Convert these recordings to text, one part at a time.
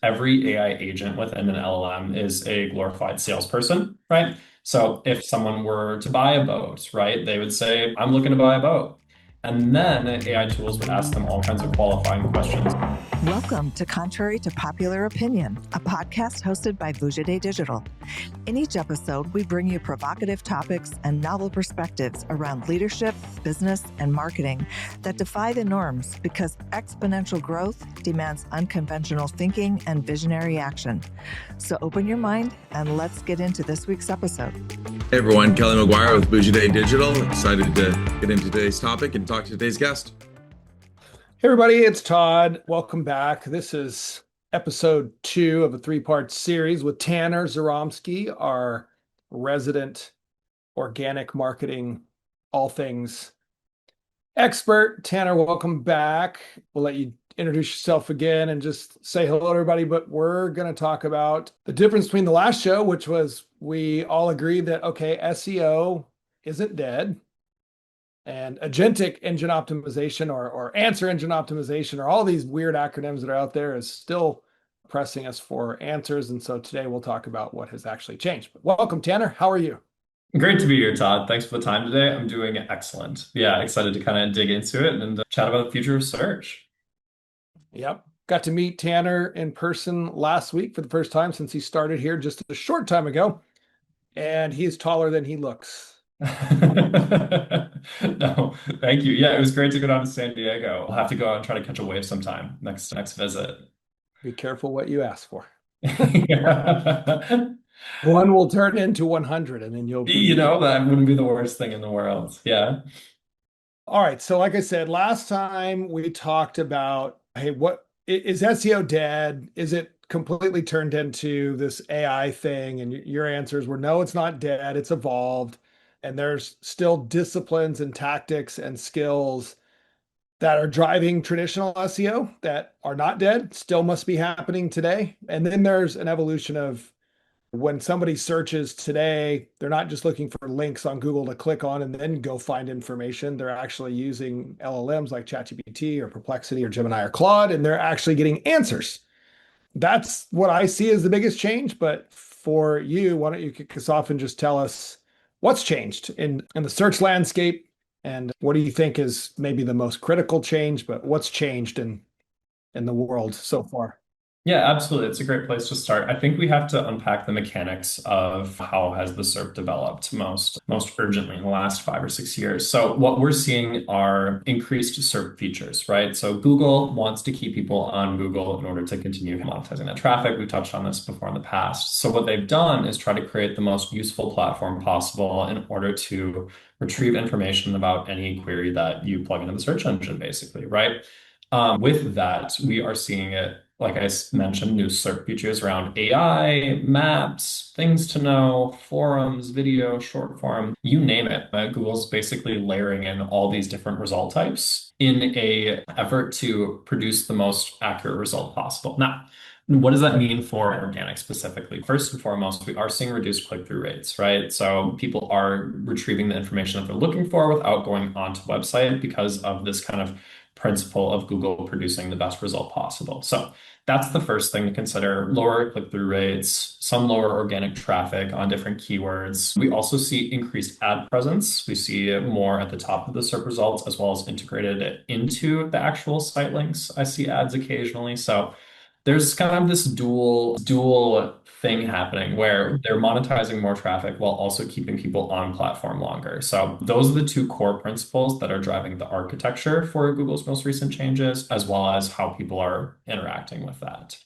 every AI agent within an LLM is a glorified salesperson, right? So if someone were to buy a boat, right, they would say, I'm looking to buy a boat. And then AI tools would ask them all kinds of qualifying questions. Welcome to Contrary to Popular Opinion, a podcast hosted by Vujade Digital. In each episode, we bring you provocative topics and novel perspectives around leadership, business, and marketing that defy the norms because exponential growth demands unconventional thinking and visionary action. So open your mind and let's get into this week's episode. Hey everyone, Kelly McGuire with Vujade Digital. Excited to get into today's topic and talk to today's guest. Hey everybody, it's Todd. Welcome back. This is episode 2 of a 3-part series with Tanner Zoromski, our resident organic marketing, all things expert. Tanner, welcome back. We'll let you introduce yourself again and just say hello to everybody, but we're going to talk about the difference between the last show, which was we all agreed that, okay, SEO isn't dead. And agentic engine optimization or answer engine optimization or all these weird acronyms that are out there is still pressing us for answers. And so today we'll talk about what has actually changed. But welcome, Tanner. How are you? Great to be here, Todd. Thanks for the time today. I'm doing excellent. Yeah, excited to kind of dig into it and chat about the future of search. Yep. Got to meet Tanner in person last week for the first time since he started here just a short time ago. And he is taller than he looks. No, thank you. Yeah, it was great to go down to San Diego. I'll have to go out and try to catch a wave sometime next visit. Be careful what you ask for. Yeah. One will turn into 100 and then you'll be, That wouldn't be the worst thing in the world. Yeah. All right. So like I said, last time we talked about, hey, what is SEO dead? Is it completely turned into this AI thing? And your answers were, no, it's not dead. It's evolved. And there's still disciplines and tactics and skills that are driving traditional SEO that are not dead, still must be happening today. And then there's an evolution of when somebody searches today, they're not just looking for links on Google to click on and then go find information. They're actually using LLMs like ChatGPT or Perplexity or Gemini or Claude, and they're actually getting answers. That's what I see as the biggest change. But for you, why don't you kick us off and just tell us what's changed in the search landscape, and what do you think is maybe the most critical change, but what's changed in the world so far? Yeah, absolutely. It's a great place to start. I think we have to unpack the mechanics of how has the SERP developed most urgently in the last 5 or 6 years. So what we're seeing are increased SERP features, right? So Google wants to keep people on Google in order to continue monetizing that traffic. We've touched on this before in the past. So what they've done is try to create the most useful platform possible in order to retrieve information about any query that you plug into the search engine, basically, right? With that, we are seeing it, like I mentioned, new SERP features around AI, maps, things to know, forums, video, short form, you name it. Google's basically layering in all these different result types in a effort to produce the most accurate result possible. Now, what does that mean for organic specifically? First and foremost, we are seeing reduced click-through rates, right? So people are retrieving the information that they're looking for without going onto the website because of this kind of principle of Google producing the best result possible. So that's the first thing to consider: lower click-through rates, some lower organic traffic on different keywords. We also see increased ad presence. We see it more at the top of the SERP results as well as integrated into the actual site links. I see ads occasionally. So there's kind of this dual thing happening where they're monetizing more traffic while also keeping people on platform longer. So those are the two core principles that are driving the architecture for Google's most recent changes, as well as how people are interacting with that.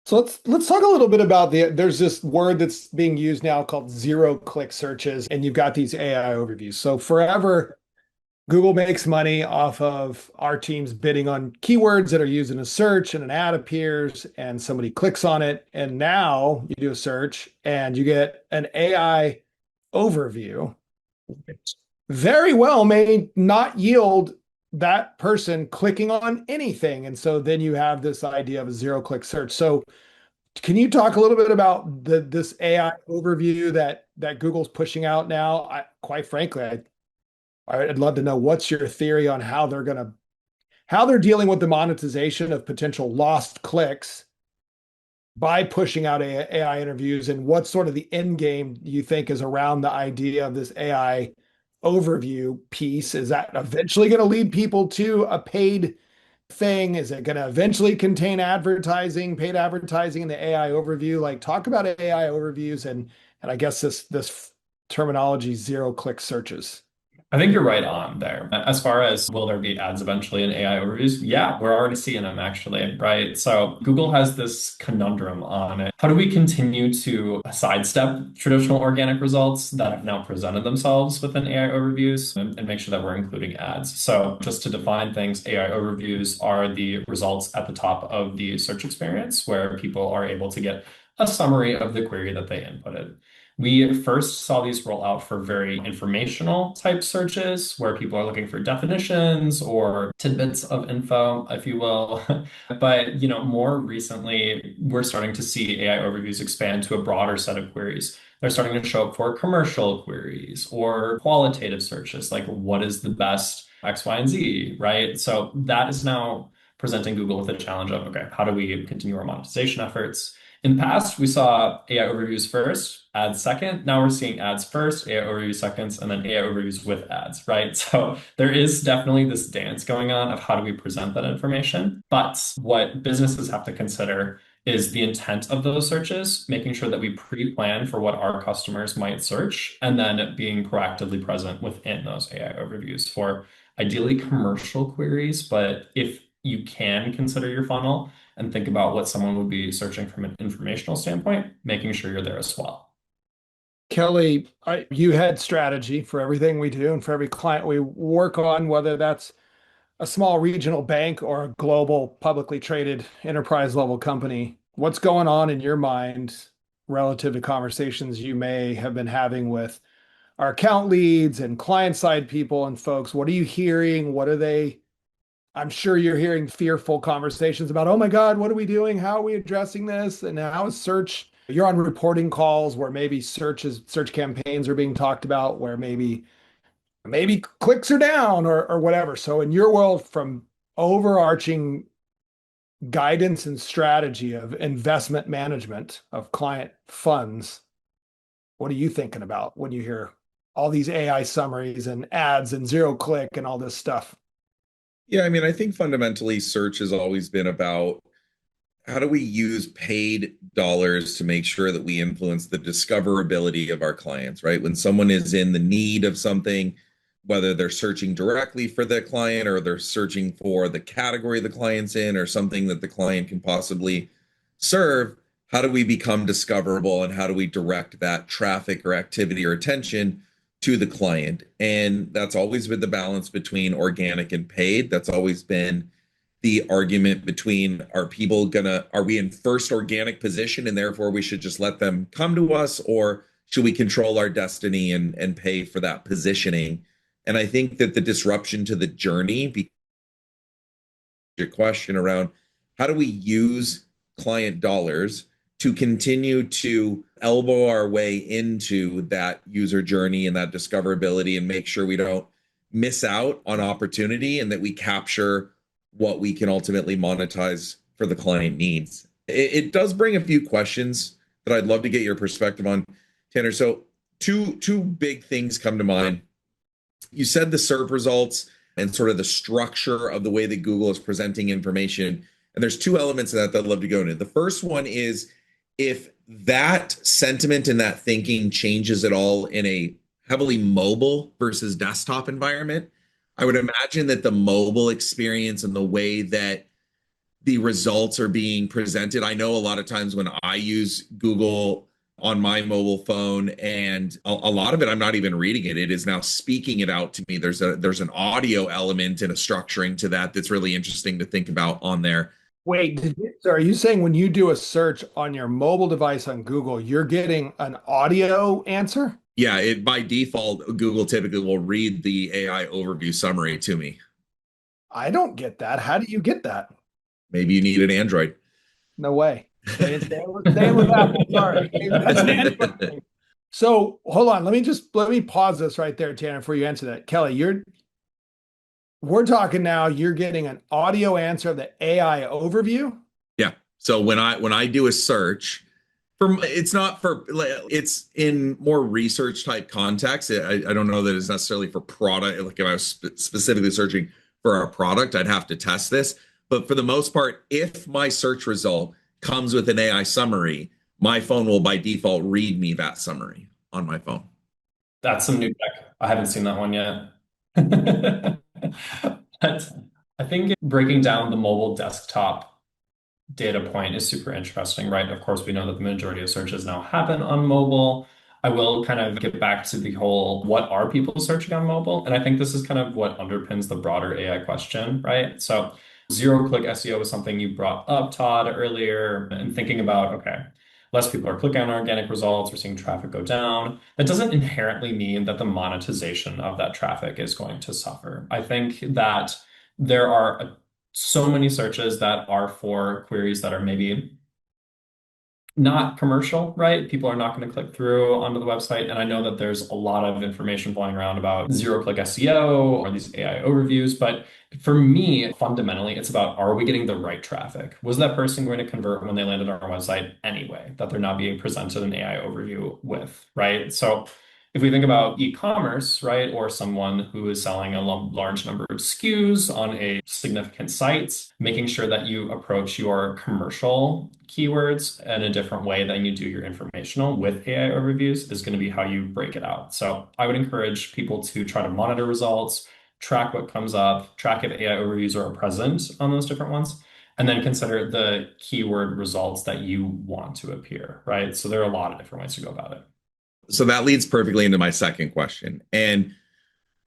So let's talk a little bit about there's this word that's being used now called zero-click searches, and you've got these AI overviews. So forever, Google makes money off of our teams bidding on keywords that are used in a search, and an ad appears and somebody clicks on it. And now you do a search and you get an AI overview, which very well may not yield that person clicking on anything. And so then you have this idea of a zero-click search. So can you talk a little bit about this AI overview that Google's pushing out now? Quite frankly, I'd love to know what's your theory on how they're dealing with the monetization of potential lost clicks by pushing out AI interviews, and what sort of the end game you think is around the idea of this AI overview piece? Is that eventually going to lead people to a paid thing? Is it going to eventually contain advertising, paid advertising in the AI overview? Like, talk about AI overviews and I guess this terminology, zero click searches. I think you're right on there. As far as will there be ads eventually in AI overviews? Yeah, we're already seeing them actually, right? So Google has this conundrum on it. How do we continue to sidestep traditional organic results that have now presented themselves within AI overviews and make sure that we're including ads? So just to define things, AI overviews are the results at the top of the search experience where people are able to get a summary of the query that they inputted. We first saw these roll out for very informational type searches where people are looking for definitions or tidbits of info, if you will. But, more recently, we're starting to see AI overviews expand to a broader set of queries. They're starting to show up for commercial queries or qualitative searches, like what is the best X, Y, and Z, right? So that is now presenting Google with a challenge of, okay, how do we continue our monetization efforts? In the past, we saw AI overviews first, ads second. Now we're seeing ads first, AI overviews seconds, and then AI overviews with ads, right? So there is definitely this dance going on of how do we present that information. But what businesses have to consider is the intent of those searches, making sure that we pre-plan for what our customers might search, and then being proactively present within those AI overviews for ideally commercial queries. But if you can consider your funnel and think about what someone would be searching from an informational standpoint, making sure you're there as well. Kelly, you head strategy for everything we do and for every client we work on, whether that's a small regional bank or a global publicly traded enterprise level company. What's going on in your mind relative to conversations you may have been having with our account leads and client side people and folks? What are you hearing? What are they? I'm sure you're hearing fearful conversations about, oh my God, what are we doing? How are we addressing this? And how is search? You're on reporting calls where maybe search campaigns are being talked about, where maybe clicks are down or whatever. So in your world, from overarching guidance and strategy of investment management of client funds, what are you thinking about when you hear all these AI summaries and ads and zero click and all this stuff? Yeah, I mean, I think fundamentally search has always been about how do we use paid dollars to make sure that we influence the discoverability of our clients, right? When someone is in the need of something, whether they're searching directly for the client or they're searching for the category the client's in or something that the client can possibly serve, how do we become discoverable and how do we direct that traffic or activity or attention to the client? And that's always been the balance between organic and paid. That's always been the argument between are we in first organic position and therefore we should just let them come to us, or should we control our destiny and pay for that positioning? And I think that the disruption to the journey, your question around how do we use client dollars to continue to elbow our way into that user journey and that discoverability and make sure we don't miss out on opportunity and that we capture what we can ultimately monetize for the client needs. It does bring a few questions that I'd love to get your perspective on, Tanner. So two big things come to mind. You said the SERP results and sort of the structure of the way that Google is presenting information. And there's two elements of that I'd love to go into. The first one is if that sentiment and that thinking changes at all in a heavily mobile versus desktop environment. I would imagine that the mobile experience and the way that the results are being presented. I know a lot of times when I use Google on my mobile phone, and a lot of it, I'm not even reading it. It is now speaking it out to me. There's an audio element and a structuring to that that's really interesting to think about on there. Wait, so are you saying when you do a search on your mobile device on Google, you're getting an audio answer? Yeah, by default, Google typically will read the AI overview summary to me. I don't get that. How do you get that? Maybe you need an Android. No way. Stay with Apple. Sorry. That's an Android thing. So hold on. Let me pause this right there, Tanner, before you answer that. Kelly, we're talking now, you're getting an audio answer of the AI overview. Yeah. So when I do a search, it's not for, it's in more research type context. I don't know that it's necessarily for product. Like if I was specifically searching for a product, I'd have to test this. But for the most part, if my search result comes with an AI summary, my phone will by default read me that summary on my phone. That's some new tech. I haven't seen that one yet. But I think breaking down the mobile desktop data point is super interesting, right? Of course, we know that the majority of searches now happen on mobile. I will kind of get back to the whole what are people searching on mobile? And I think this is kind of what underpins the broader AI question, right? So zero-click SEO is something you brought up, Todd, earlier, and thinking about, okay, less people are clicking on organic results, we're seeing traffic go down. That doesn't inherently mean that the monetization of that traffic is going to suffer. I think that there are so many searches that are for queries that are maybe not commercial, right? People are not going to click through onto the website. And I know that there's a lot of information flying around about zero-click SEO or these AI overviews. But for me, fundamentally, it's about, are we getting the right traffic? Was that person going to convert when they landed on our website anyway, that they're not being presented an AI overview with, right? So if we think about e-commerce, right, or someone who is selling a large number of SKUs on a significant site, making sure that you approach your commercial keywords in a different way than you do your informational with AI overviews is going to be how you break it out. So I would encourage people to try to monitor results, track what comes up, track if AI overviews are present on those different ones, and then consider the keyword results that you want to appear, right? So there are a lot of different ways to go about it. So that leads perfectly into my second question. And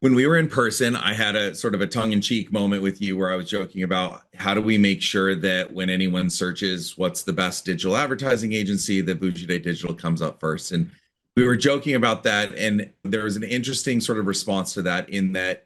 when we were in person, I had a sort of a tongue-in-cheek moment with you where I was joking about how do we make sure that when anyone searches what's the best digital advertising agency, that Bougie Day Digital comes up first. And we were joking about that. And there was an interesting sort of response to that in that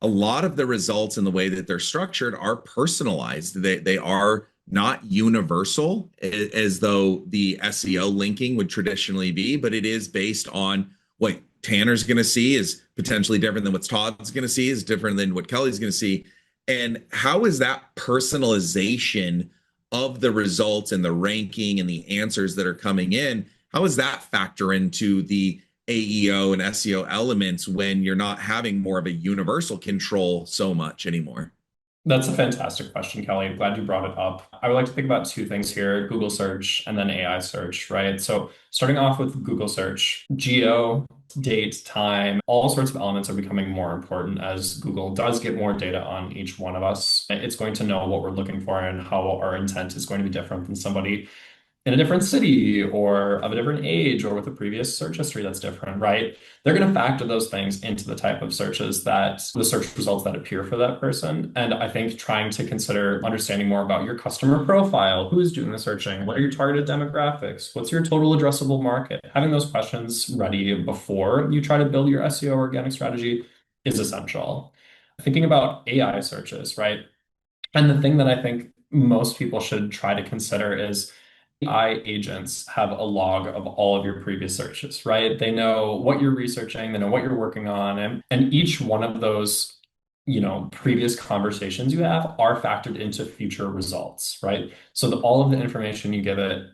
a lot of the results and the way that they're structured are personalized. They are not universal as though the SEO linking would traditionally be, but it is based on what Tanner's going to see is potentially different than what Todd's going to see, is different than what Kelly's going to see. And how is that personalization of the results and the ranking and the answers that are coming in? How does that factor into the AEO and SEO elements when you're not having more of a universal control so much anymore? That's a fantastic question, Kelly. I'm glad you brought it up. I would like to think about two things here, Google search and then AI search, right? So starting off with Google search, geo, date, time, all sorts of elements are becoming more important as Google does get more data on each one of us. It's going to know what we're looking for and how our intent is going to be different than somebody in a different city or of a different age or with a previous search history that's different, right? They're going to factor those things into the type of searches that the search results that appear for that person. And I think trying to consider understanding more about your customer profile, who's doing the searching, what are your targeted demographics, what's your total addressable market? Having those questions ready before you try to build your SEO organic strategy is essential. Thinking about AI searches, right? And the thing that I think most people should try to consider is AI agents have a log of all of your previous searches, right? They know what you're researching, they know what you're working on, and each one of those, previous conversations you have are factored into future results, right? So all of the information you give it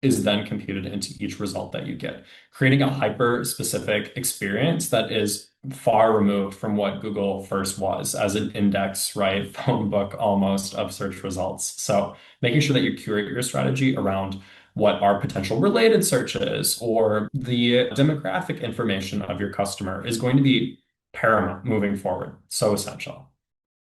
is then computed into each result that you get, creating a hyper specific experience that is far removed from what Google first was as an index, right? Phone book almost of search results. So making sure that you curate your strategy around what are potential related searches or the demographic information of your customer is going to be paramount moving forward. So essential.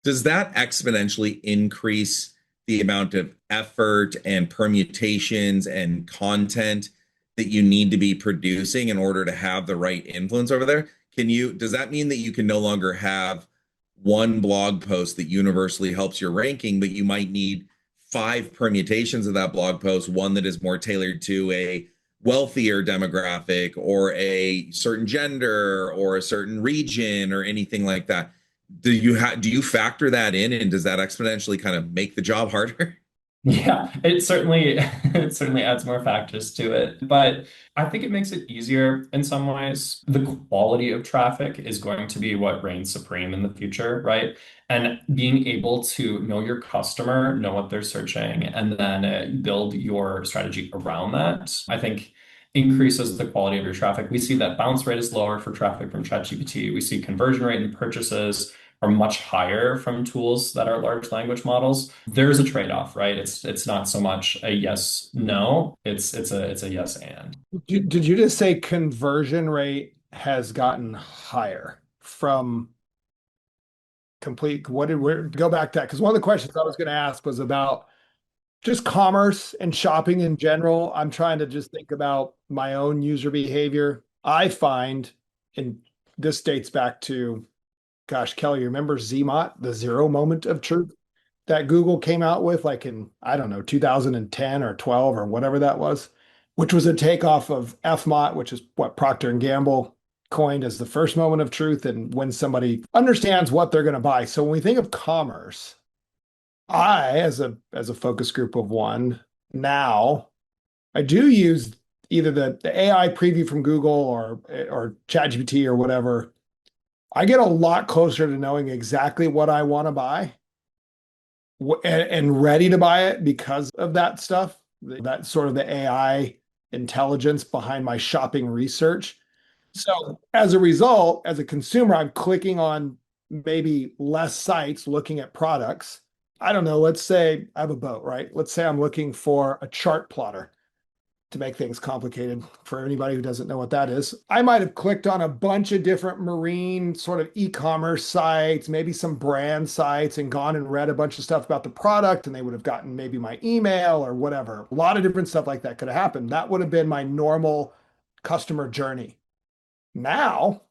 Does that exponentially increase the amount of effort and permutations and content that you need to be producing in order to have the right influence over there? Does that mean that you can no longer have one blog post that universally helps your ranking, but you might need 5 permutations of that blog post, one that is more tailored to a wealthier demographic or a certain gender or a certain region or anything like that? Do you factor that in, and does that exponentially kind of make the job harder? Yeah, it certainly adds more factors to it, but I think it makes it easier in some ways. The quality of traffic is going to be what reigns supreme in the future, right? And being able to know your customer, know what they're searching, and then build your strategy around that, I think increases the quality of your traffic. We see that bounce rate is lower for traffic from ChatGPT. We see conversion rate and purchases are much higher from tools that are large language models. There's a trade-off, right? It's not so much a yes, no. It's a yes and. Did you just say conversion rate has gotten higher from complete? What did we go back to that? Because one of the questions I was going to ask was about just commerce and shopping in general. I'm trying to just think about my own user behavior. I find, and this dates back to, gosh, Kelly, you remember ZMOT, the zero moment of truth that Google came out with like in, I don't know, 2010 or 12 or whatever that was, which was a takeoff of FMOT, which is what Procter and Gamble coined as the first moment of truth and when somebody understands what they're going to buy. So when we think of commerce, I, as a focus group of one, now I do use either the AI preview from Google or ChatGPT or whatever. I get a lot closer to knowing exactly what I want to buy and ready to buy it because of that stuff. That's sort of the AI intelligence behind my shopping research. So as a result, as a consumer, I'm clicking on maybe less sites looking at products. I don't know, let's say I have a boat, right? Let's say I'm looking for a chart plotter to make things complicated for anybody who doesn't know what that is. I might have clicked on a bunch of different marine sort of e-commerce sites, maybe some brand sites, and gone and read a bunch of stuff about the product, and they would have gotten maybe my email or whatever. A lot of different stuff like that could have happened. That would have been my normal customer journey. Now,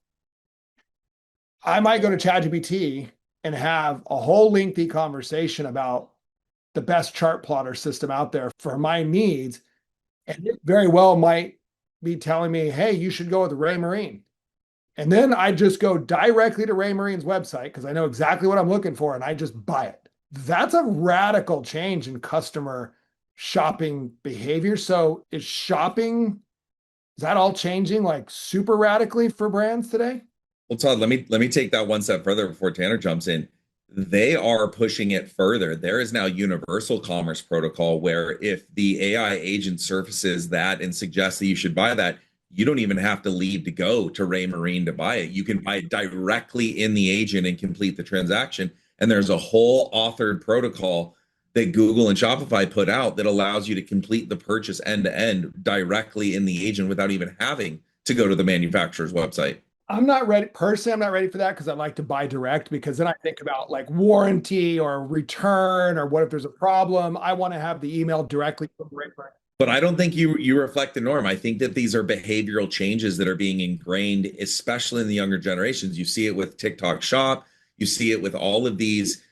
I might go to ChatGPT and have a whole lengthy conversation about the best chart plotter system out there for my needs. And it very well might be telling me, hey, you should go with Ray Marine. And then I just go directly to Ray Marine's website because I know exactly what I'm looking for and I just buy it. That's a radical change in customer shopping behavior. So is that all changing like super radically for brands today? Well, Todd, let me take that one step further before Tanner jumps in. They are pushing it further. There is now universal commerce protocol where if the AI agent surfaces that and suggests that you should buy that, you don't even have to leave to go to Ray Marine to buy it. You can buy it directly in the agent and complete the transaction. And there's a whole authored protocol that Google and Shopify put out that allows you to complete the purchase end to end directly in the agent without even having to go to the manufacturer's website. I'm not ready. Personally, I'm not ready for that because I like to buy direct because then I think about like warranty or return or what if there's a problem. I want to have the email directly from the right brand. But I don't think you reflect the norm. I think that these are behavioral changes that are being ingrained, especially in the younger generations. You see it with TikTok Shop. You see it with all of these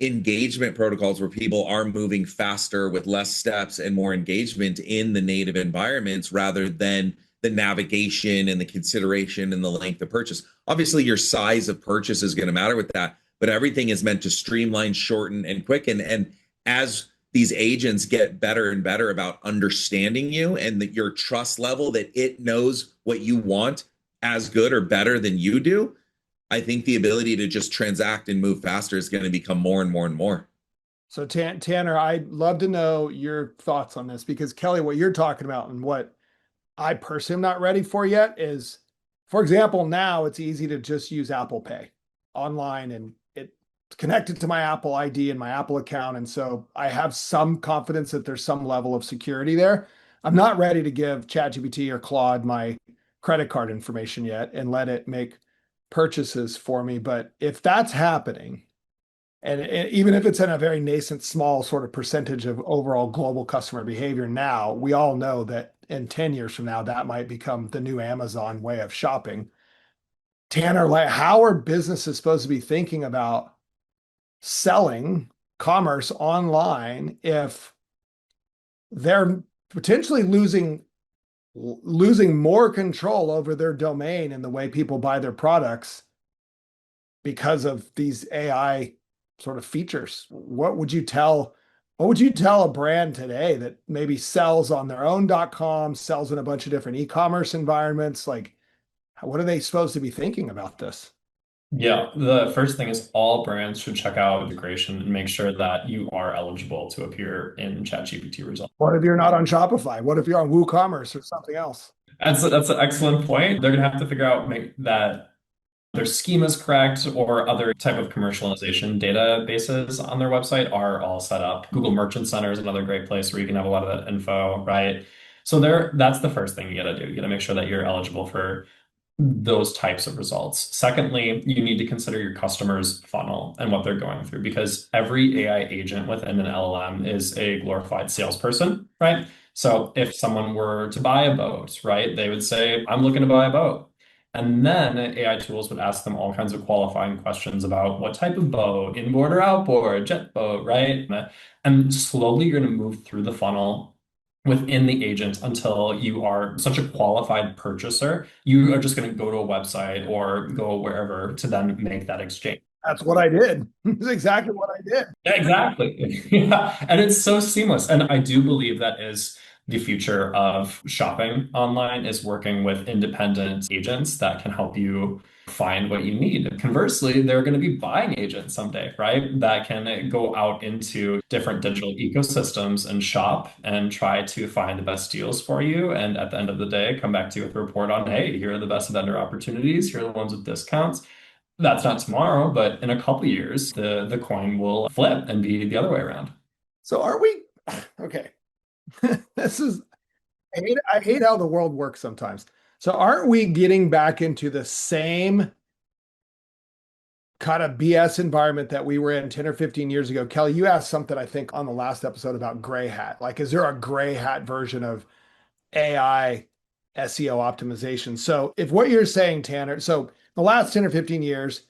engagement protocols where people are moving faster with less steps and more engagement in the native environments rather than the navigation and the consideration and the length of purchase. Obviously, your size of purchase is going to matter with that, but everything is meant to streamline, shorten, and quicken. And as these agents get better and better about understanding you and that your trust level that it knows what you want as good or better than you do, I think the ability to just transact and move faster is going to become more and more and more. So Tanner, I'd love to know your thoughts on this because Kelly, what you're talking about and what I personally am not ready for yet is, for example, now it's easy to just use Apple Pay online and it's connected to my Apple ID and my Apple account. And so I have some confidence that there's some level of security there. I'm not ready to give ChatGPT or Claude my credit card information yet and let it make purchases for me. But if that's happening, and even if it's in a very nascent, small sort of percentage of overall global customer behavior now, we all know that in 10 years from now, that might become the new Amazon way of shopping. Tanner, like, how are businesses supposed to be thinking about selling commerce online if they're potentially losing more control over their domain and the way people buy their products because of these AI sort of features? What would you tell What would you tell a brand today that maybe sells on their own .com, sells in a bunch of different e-commerce environments? Like, what are they supposed to be thinking about this? Yeah, the first thing is all brands should check out integration and make sure that you are eligible to appear in ChatGPT results. What if you're not on Shopify? What if you're on WooCommerce or something else? That's an excellent point. They're gonna have to figure out make that their schema is correct or other type of commercialization databases on their website are all set up. Google Merchant Center is another great place where you can have a lot of that info, right? So that's the first thing you got to do. You got to make sure that you're eligible for those types of results. Secondly, you need to consider your customer's funnel and what they're going through because every AI agent within an LLM is a glorified salesperson, right? So if someone were to buy a boat, right, they would say, I'm looking to buy a boat. And then AI tools would ask them all kinds of qualifying questions about what type of boat, inboard or outboard, jet boat, right? And slowly you're going to move through the funnel within the agent until you are such a qualified purchaser, you are just going to go to a website or go wherever to then make that exchange. That's what I did. That's exactly what I did. Yeah, exactly. Yeah. And it's so seamless. And I do believe that is the future of shopping online is working with independent agents that can help you find what you need. Conversely, there are going to be buying agents someday, right? That can go out into different digital ecosystems and shop and try to find the best deals for you. And at the end of the day, come back to you with a report on, hey, here are the best vendor opportunities. Here are the ones with discounts. That's not tomorrow, but in a couple of years, the coin will flip and be the other way around. So are we okay? This is I hate how the world works sometimes. So aren't we getting back into the same kind of BS environment that we were in 10 or 15 years ago? Kelly, you asked something I think on the last episode about gray hat. Like, is there a gray hat version of AI SEO optimization? So if what you're saying, Tanner, so the last 10 or 15 years,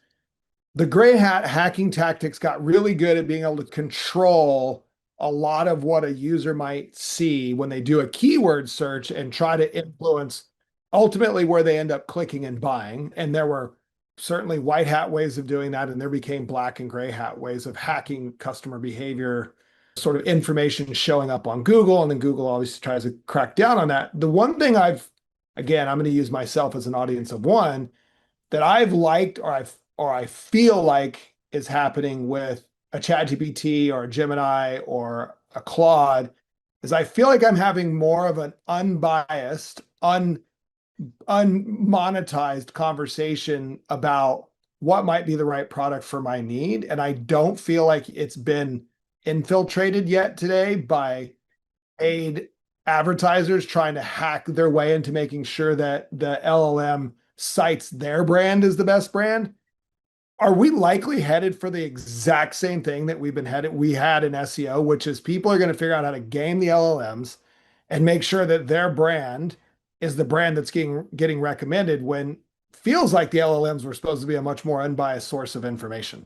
the gray hat hacking tactics got really good at being able to control a lot of what a user might see when they do a keyword search and try to influence ultimately where they end up clicking and buying. And there were certainly white hat ways of doing that, and there became black and gray hat ways of hacking customer behavior, sort of information showing up on Google, and then Google obviously tries to crack down on that. The one thing again, I'm going to use myself as an audience of one, that I've liked or I feel like is happening with a ChatGPT or a Gemini or a Claude is I feel like I'm having more of an unbiased, unmonetized conversation about what might be the right product for my need. And I don't feel like it's been infiltrated yet today by paid advertisers trying to hack their way into making sure that the LLM cites their brand as the best brand. Are we likely headed for the exact same thing that we had in SEO, which is people are going to figure out how to game the LLMs and make sure that their brand is the brand that's getting recommended when feels like the LLMs were supposed to be a much more unbiased source of information?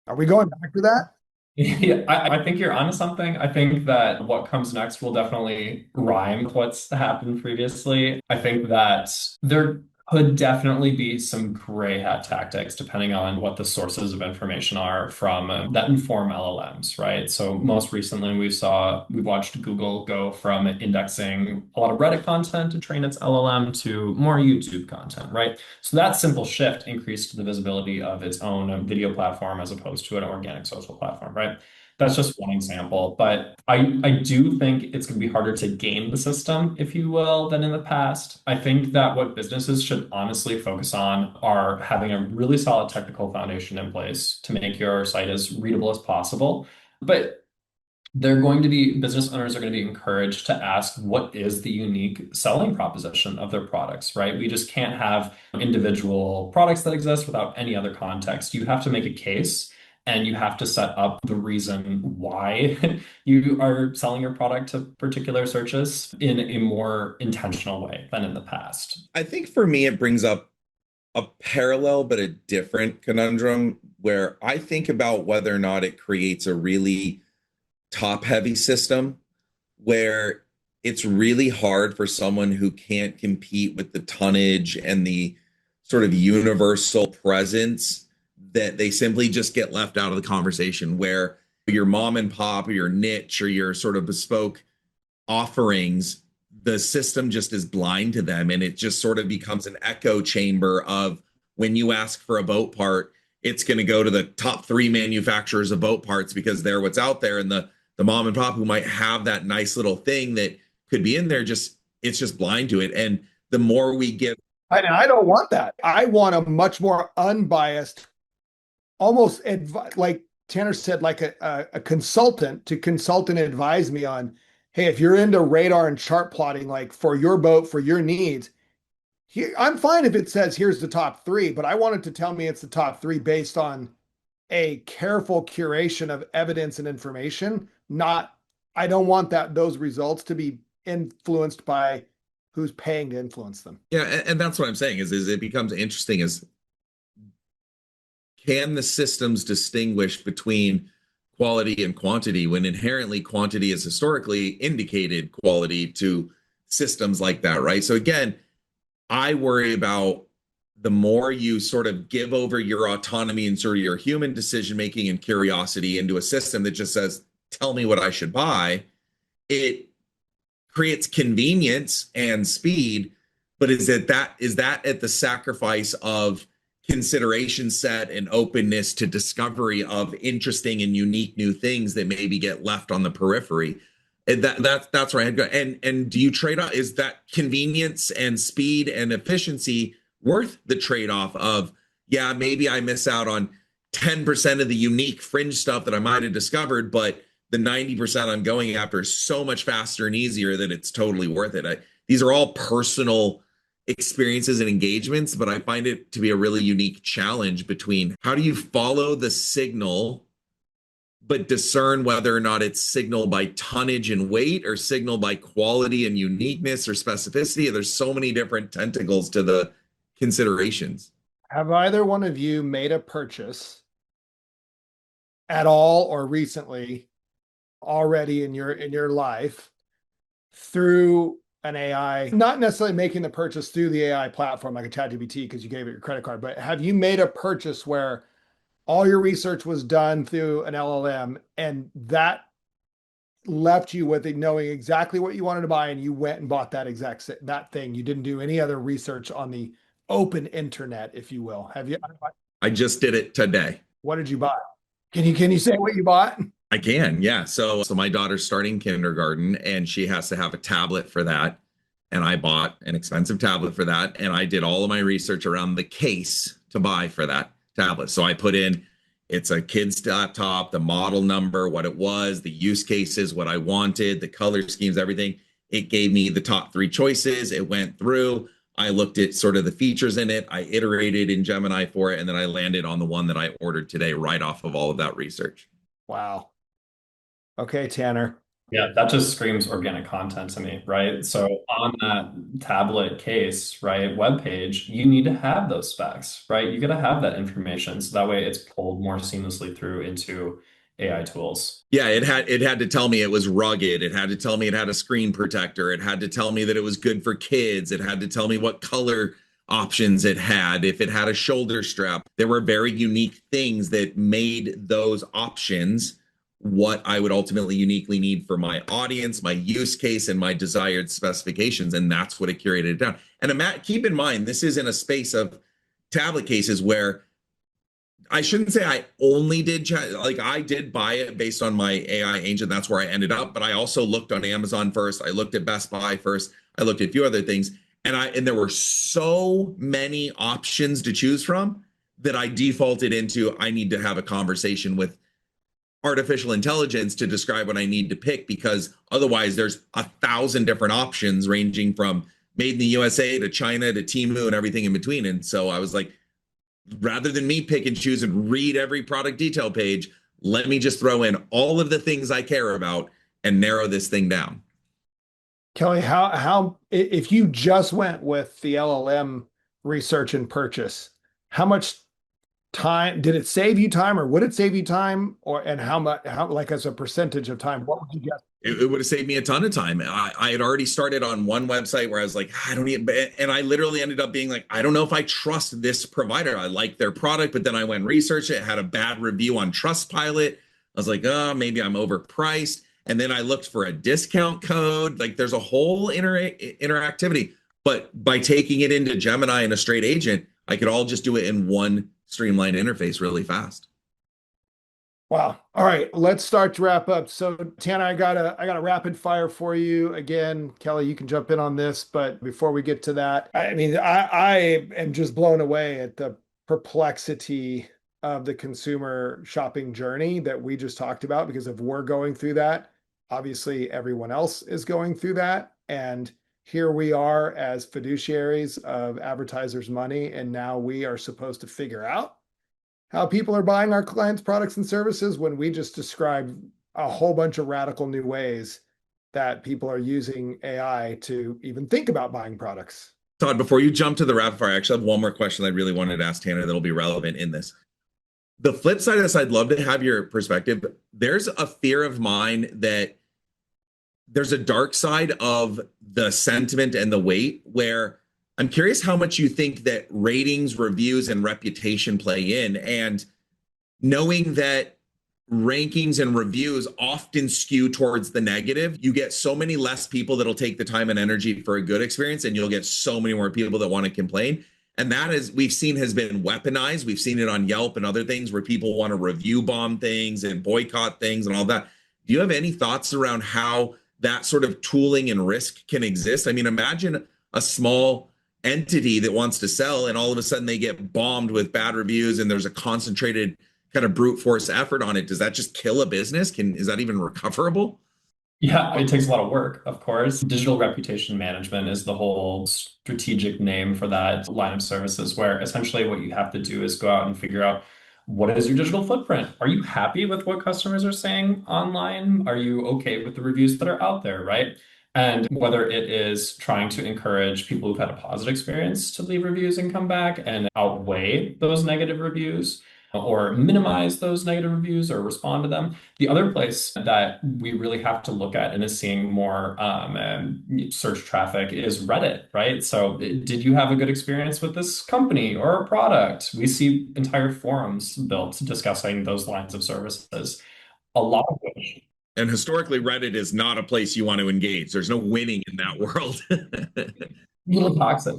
Are we going back to that? Yeah, I think you're onto something. I think that what comes next will definitely rhyme with what's happened previously. I think that there could definitely be some gray hat tactics depending on what the sources of information are from that inform LLMs, right? So most recently we've watched Google go from indexing a lot of Reddit content to train its LLM to more YouTube content, right? So that simple shift increased the visibility of its own video platform as opposed to an organic social platform, right? That's just one example, but I do think it's going to be harder to game the system, if you will, than in the past. I think that what businesses should honestly focus on are having a really solid technical foundation in place to make your site as readable as possible. But business owners are going to be encouraged to ask what is the unique selling proposition of their products, right? We just can't have individual products that exist without any other context. You have to make a case and you have to set up the reason why you are selling your product to particular searches in a more intentional way than in the past. I think for me, it brings up a parallel but a different conundrum where I think about whether or not it creates a really top-heavy system where it's really hard for someone who can't compete with the tonnage and the sort of universal presence that they simply just get left out of the conversation, where your mom and pop or your niche or your sort of bespoke offerings, the system just is blind to them. And it just sort of becomes an echo chamber of when you ask for a boat part, it's going to go to the top 3 manufacturers of boat parts because they're what's out there. And the mom and pop who might have that nice little thing that could be in there, it's just blind to it. And the more we give. And I don't want that. I want a much more unbiased, almost like Tanner said, like a consultant to consult and advise me on, hey, if you're into radar and chart plotting, like for your boat, for your needs, here, I'm fine if it says here's the top 3, but I want it to tell me it's the top 3 based on a careful curation of evidence and information. I don't want those results to be influenced by who's paying to influence them. Yeah, and that's what I'm saying is it becomes interesting is, can the systems distinguish between quality and quantity when inherently quantity has historically indicated quality to systems like that, right? So again, I worry about the more you sort of give over your autonomy and sort of your human decision making and curiosity into a system that just says, tell me what I should buy, it creates convenience and speed, but is that at the sacrifice of consideration set and openness to discovery of interesting and unique new things that maybe get left on the periphery? And that's where I had to go. And do you trade off? Is that convenience and speed and efficiency worth the trade-off of, yeah, maybe I miss out on 10% of the unique fringe stuff that I might have discovered, but the 90% I'm going after is so much faster and easier that it's totally worth it. These are all personal experiences and engagements, but I find it to be a really unique challenge between how do you follow the signal, but discern whether or not it's signal by tonnage and weight or signal by quality and uniqueness or specificity. There's so many different tentacles to the considerations. Have either one of you made a purchase at all or recently already in your life through an AI, not necessarily making the purchase through the AI platform like a ChatGPT because you gave it your credit card, but have you made a purchase where all your research was done through an LLM and that left you with it knowing exactly what you wanted to buy and you went and bought that thing? You didn't do any other research on the open internet, if you will. Have you? I just did it today. What did you buy? Can you say what you bought? I can, yeah. So my daughter's starting kindergarten and she has to have a tablet for that. And I bought an expensive tablet for that. And I did all of my research around the case to buy for that tablet. So I put in, it's a kid's laptop, the model number, what it was, the use cases, what I wanted, the color schemes, everything. It gave me the top 3 choices. It went through. I looked at sort of the features in it. I iterated in Gemini for it. And then I landed on the one that I ordered today right off of all of that research. Wow. Okay, Tanner. Yeah, that just screams organic content to me, right? So on that tablet case, right, web page, you need to have those specs, right? You got to have that information so that way it's pulled more seamlessly through into AI tools. Yeah, it had to tell me it was rugged. It had to tell me it had a screen protector. It had to tell me that it was good for kids. It had to tell me what color options it had, if it had a shoulder strap. There were very unique things that made those options what I would ultimately uniquely need for my audience, my use case, and my desired specifications. And that's what it curated it down. And keep in mind, this is in a space of tablet cases where I shouldn't say I only did, like I did buy it based on my AI agent. That's where I ended up. But I also looked on Amazon first. I looked at Best Buy first. I looked at a few other things. And there were so many options to choose from that I defaulted into, I need to have a conversation with artificial intelligence to describe what I need to pick, because otherwise there's 1,000 different options ranging from made in the USA to China to Temu and everything in between. And so I was like, rather than me pick and choose and read every product detail page, let me just throw in all of the things I care about and narrow this thing down. Kelly, how if you just went with the LLM research and purchase, how much time did it save you time, or would it save you time, and how much, like as a percentage of time, what would you guess? It would have saved me a ton of time. I had already started on one website where I was like, I don't need, and I literally ended up being like, I don't know if I trust this provider. I like their product, but then I went and researched it. It had a bad review on Trustpilot. I was like, oh, maybe I'm overpriced. And then I looked for a discount code. Like there's a whole interactivity. But by taking it into Gemini and a straight agent, I could all just do it in one streamlined interface really fast. Wow. All right, let's start to wrap up. So Tanner, I got a rapid fire for you. Again, Kelly, you can jump in on this, but before we get to that, I mean, I am just blown away at the perplexity of the consumer shopping journey that we just talked about, because if we're going through that, obviously everyone else is going through that. And here we are as fiduciaries of advertisers' money, and now we are supposed to figure out how people are buying our clients' products and services when we just described a whole bunch of radical new ways that people are using AI to even think about buying products. Todd, before you jump to the rapid fire, I actually have one more question I really wanted to ask Tanner that'll be relevant in this. The flip side of this, I'd love to have your perspective. There's a fear of mine that there's a dark side of the sentiment and the weight where I'm curious how much you think that ratings, reviews, and reputation play in. And knowing that rankings and reviews often skew towards the negative, you get so many less people that'll take the time and energy for a good experience, and you'll get so many more people that want to complain. And that is, we've seen, has been weaponized. We've seen it on Yelp and other things where people want to review bomb things and boycott things and all that. Do you have any thoughts around how that sort of tooling and risk can exist? I mean, imagine a small entity that wants to sell and all of a sudden they get bombed with bad reviews and there's a concentrated kind of brute force effort on it. Does that just kill a business? Is that even recoverable? Yeah, it takes a lot of work, of course. Digital reputation management is the whole strategic name for that line of services, where essentially what you have to do is go out and figure out, what is your digital footprint? Are you happy with what customers are saying online? Are you okay with the reviews that are out there, right? And whether it is trying to encourage people who've had a positive experience to leave reviews and come back and outweigh those negative reviews, or minimize those negative reviews or respond to them. The other place that we really have to look at and is seeing more search traffic is Reddit, right? So did you have a good experience with this company or a product? We see entire forums built discussing those lines of services, a lot of which. And historically, Reddit is not a place you want to engage. There's no winning in that world. Little toxic.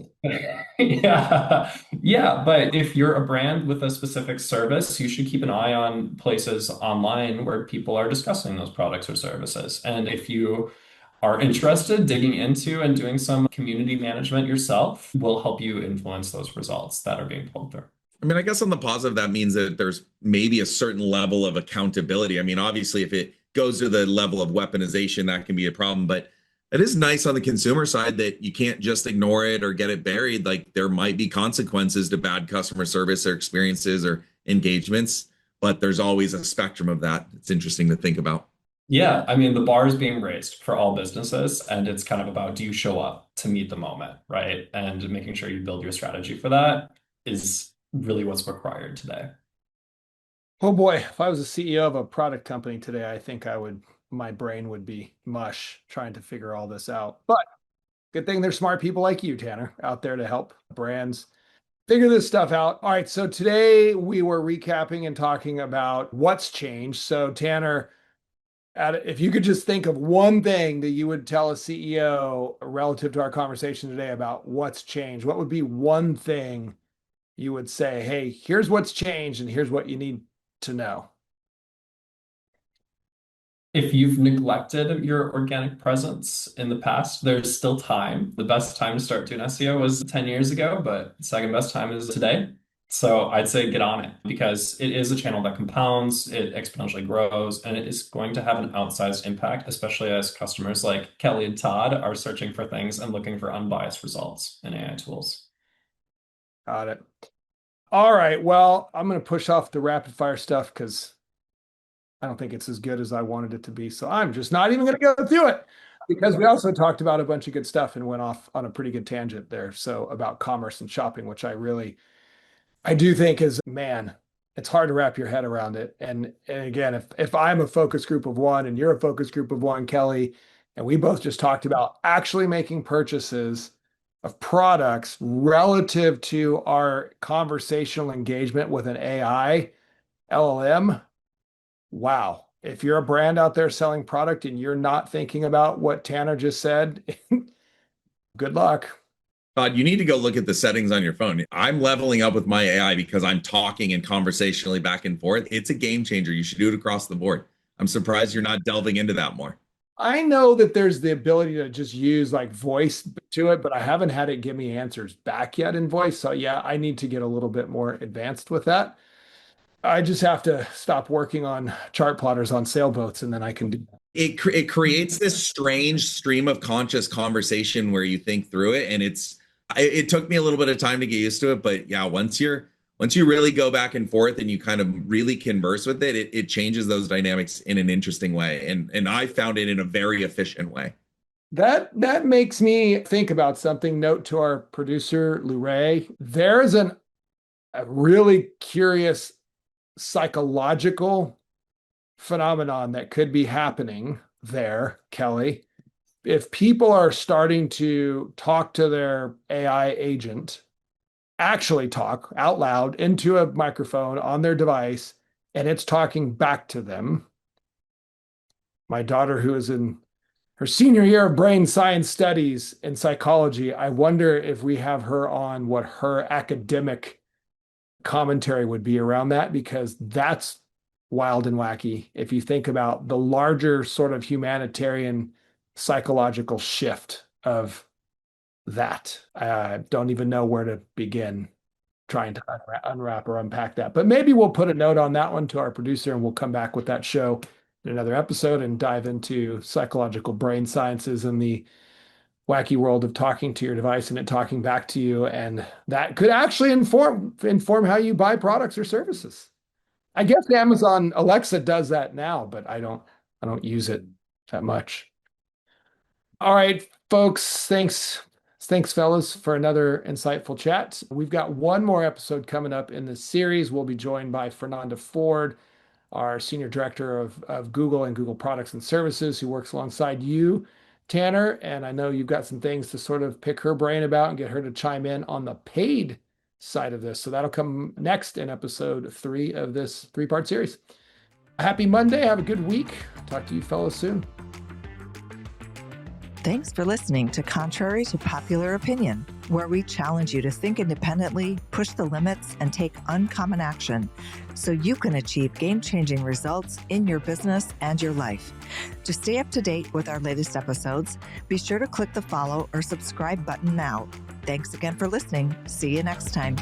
Yeah. Yeah. But if you're a brand with a specific service, you should keep an eye on places online where people are discussing those products or services. And if you are interested, digging into and doing some community management yourself will help you influence those results that are being pulled through. I mean, I guess on the positive, that means that there's maybe a certain level of accountability. I mean, obviously, if it goes to the level of weaponization, that can be a problem. But it is nice on the consumer side that you can't just ignore it or get it buried. Like there might be consequences to bad customer service or experiences or engagements, but there's always a spectrum of that. It's interesting to think about. Yeah, I mean, the bar is being raised for all businesses, and it's kind of about, do you show up to meet the moment, right? And making sure you build your strategy for that is really what's required today. Oh boy, if I was a CEO of a product company today, I think my brain would be mush trying to figure all this out. But good thing there's smart people like you, Tanner, out there to help brands figure this stuff out. All right, so today we were recapping and talking about what's changed. So Tanner, if you could just think of one thing that you would tell a CEO relative to our conversation today about what's changed, what would be one thing you would say, hey, here's what's changed and here's what you need to know? If you've neglected your organic presence in the past, there's still time. The best time to start doing SEO was 10 years ago, but the second best time is today. So I'd say get on it, because it is a channel that compounds, it exponentially grows, and it is going to have an outsized impact, especially as customers like Kelly and Todd are searching for things and looking for unbiased results in AI tools. Got it. All right. Well, I'm going to push off the rapid fire stuff because I don't think it's as good as I wanted it to be. So I'm just not even going to go through it, because we also talked about a bunch of good stuff and went off on a pretty good tangent there. So about commerce and shopping, which I do think is, man, it's hard to wrap your head around it. And again, if I'm a focus group of one and you're a focus group of one, Kelly, and we both just talked about actually making purchases of products relative to our conversational engagement with an AI LLM, wow, If you're a brand out there selling product and you're not thinking about what Tanner just said, good luck. Todd, you need to go look at the settings on your phone. I'm leveling up with my AI because I'm talking and conversationally back and forth. It's a game changer. You should do it across the board. I'm surprised you're not delving into that more. I know that there's the ability to just use like voice to it, but I haven't had it give me answers back yet in voice. So yeah, I need to get a little bit more advanced with that. I just have to stop working on chart plotters on sailboats and then I can do that. It creates this strange stream of conscious conversation where you think through it, and it took me a little bit of time to get used to it, but yeah, once you really go back and forth and you kind of really converse with it, it changes those dynamics in an interesting way, and I found it in a very efficient way. That makes me think about something. Note to our producer Lou Ray, there's a really curious psychological phenomenon that could be happening there, Kelly. If people are starting to talk to their AI agent, actually talk out loud into a microphone on their device, and it's talking back to them. My daughter, who is in her senior year of brain science studies in psychology, I wonder if we have her on what her academic commentary would be around that, because that's wild and wacky if you think about the larger sort of humanitarian psychological shift of that. I don't even know where to begin trying to unwrap or unpack that. But maybe we'll put a note on that one to our producer and we'll come back with that show in another episode and dive into psychological brain sciences and the wacky world of talking to your device and it talking back to you. And that could actually inform how you buy products or services. I guess Amazon Alexa does that now, but I don't use it that much. All right, folks, thanks fellas for another insightful chat. We've got one more episode coming up in this series. We'll be joined by Fernanda Ford, our Senior Director of Google and Google Products and Services, who works alongside you, Tanner. And I know you've got some things to sort of pick her brain about and get her to chime in on the paid side of this. So that'll come next in episode 3 of this 3-part series. Happy Monday. Have a good week. Talk to you fellas soon. Thanks for listening to Contrary to Popular Opinion, where we challenge you to think independently, push the limits, and take uncommon action so you can achieve game-changing results in your business and your life. To stay up to date with our latest episodes, be sure to click the follow or subscribe button now. Thanks again for listening. See you next time.